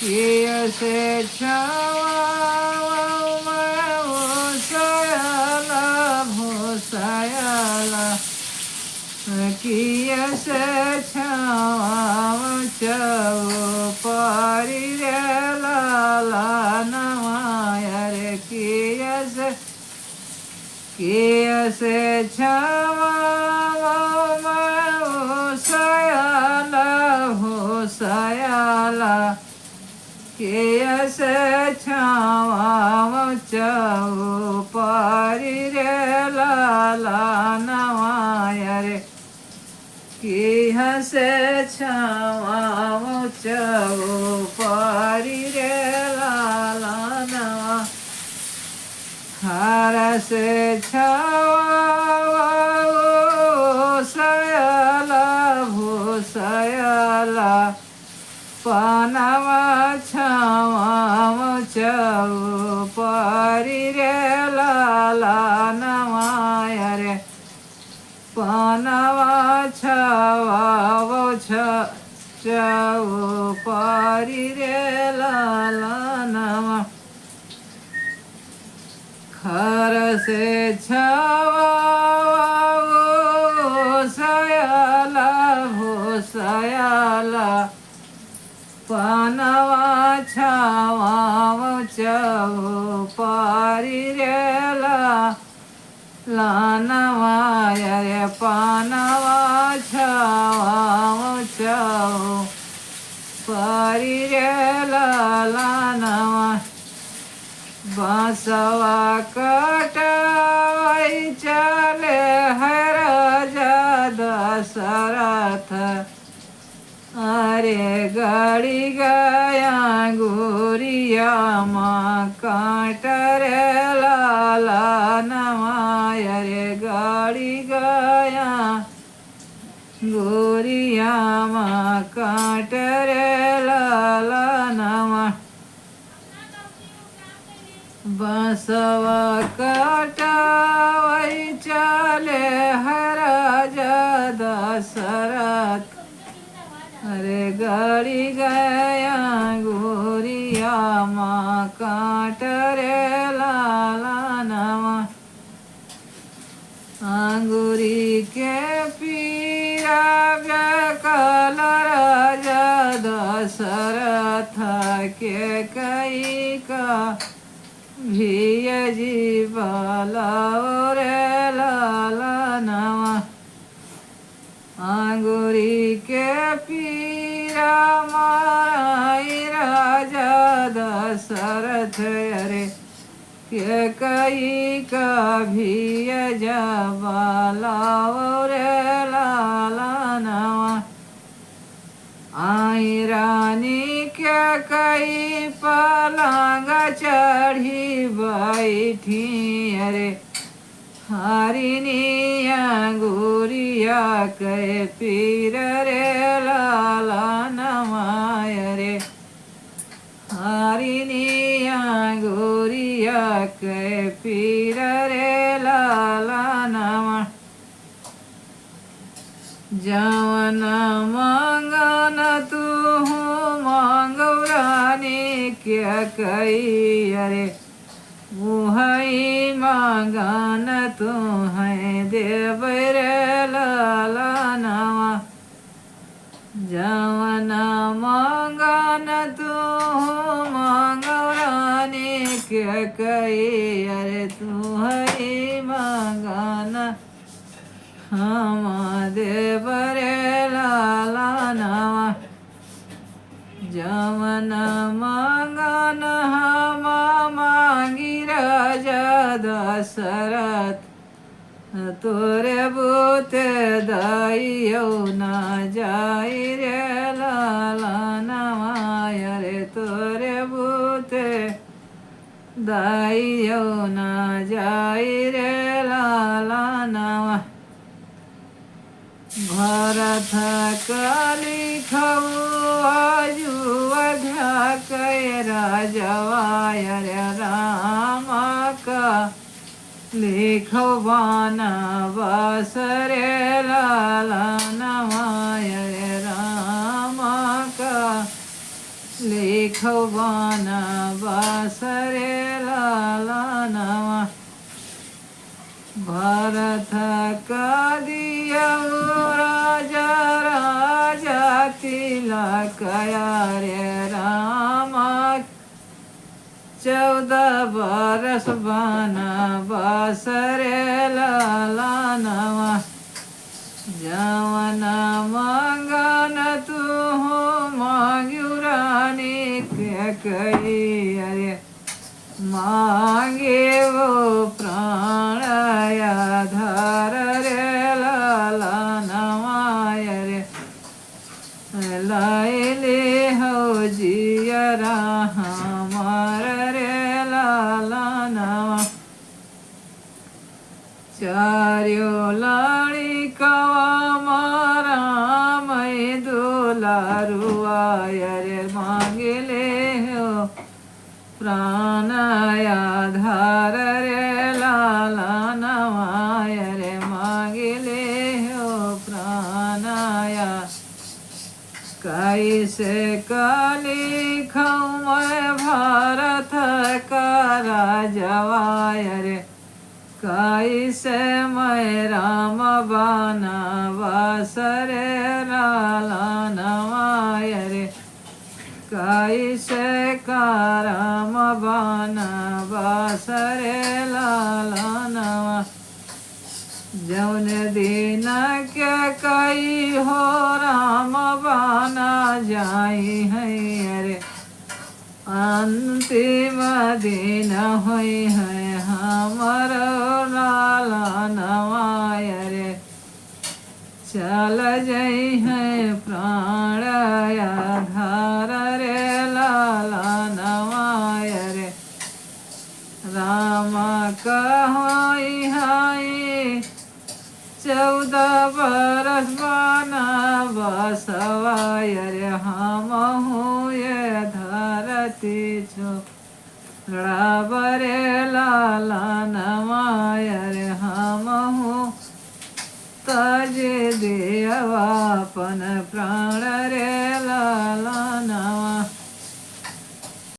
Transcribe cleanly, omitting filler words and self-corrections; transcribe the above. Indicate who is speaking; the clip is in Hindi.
Speaker 1: किए से छावा भूसयला भूसयला किए से छावा चौपारी रे लाला नवाया रे किए से छावा भूसयला भूसयला कियसे छावा चौपारी रे लाला नवाया रे कियसे छावा चौपारी रे लाला नवा हर से छावा भूसयला भूसयला पानवा छावा चौपारी रे लाला नवाया रे पानवा छावा चौपारी रे लाला नवा खर से छावा भूसयला भूसयला पानवा छावा चौपारी रे लानवाया रे पानवा छावा चौपारी रे लानवा बांसवा कटाई चले है राजा दशरथ अरे गाड़ी गया गोरिया माँ काट रे लाला नवाया रे गाड़ी गया गोरिया माँ काट रे लाला नवा बसवा कटावई चले हर राजा दशरथ अरे गाड़ी गया गोरिया माँ काट रे लाला नवा अंगूरी के पीरा कल राजा दशरथ के कई का भिय जीवाला रे लाला नवा अंगूरी के पीरा माराई राजा दशरथ अरे के कई का भिय जबाला रे लाला नवा आई रानी के कई पलंग चढ़ी बैठी अरे हरिनिया गोरिया के पीर रे लाला नवाय रे हरिनिया गोरिया के पीर रे लाला नवा जवन मंगन तू मंगौरानी क्या कई अरे मुहई मंगन तू है देव रे लाला नवा जवन मंगन तू मंगौरानी क्या कई अरे तू है मंगन हम देव रे लाला नवा जवन मंगन हम मांगी राजा दशरथ तोरे बूते दाइयो न जाई रे लाला नवाय रे तोरे बूते दाइयो न जाई रे लाला नवा भरत काली खऊ आजू अध्या कै राजवाय रे राम का लिखो बाना बस रे लाला नवाय रे राम का खौबाना बासरे लाला नवा भरत कदिया राजा राजा तिलक रे रामा 14 बरस बनवास रे लाला नवा जवन मंगन तू मांग्यू रानी के कही अरे मांगे वो प्राण आधार रे लाला नवाय रे लाइले हो जियरा हमार रे लाला नवा चार्यो लाड़ी कवा मारा मैं दुलारुआय रे मांगले हो प्राण आधार रे लाला नवाय रे मांगले हो प्राणाया कैसे काली खाऊं मैं भारत का राजवाय रे कैसे मैं राम बनवास रे लाला नवाय रे कैसे का राम बनवास रे लाला नवा जौन दिन क्या कई हो राम बना जाई है अरे अंतिम दिन हुई है हमर लाला नवाय रे चल जई है प्राण आधार रे लाला नवाय रे राम कहोई हाय 14 बरस बनवासवाय रे हम हुए धरती छोड़ा बरे लाला नवाय रे हम हूँ तज देवापन प्राण रे लाला नवा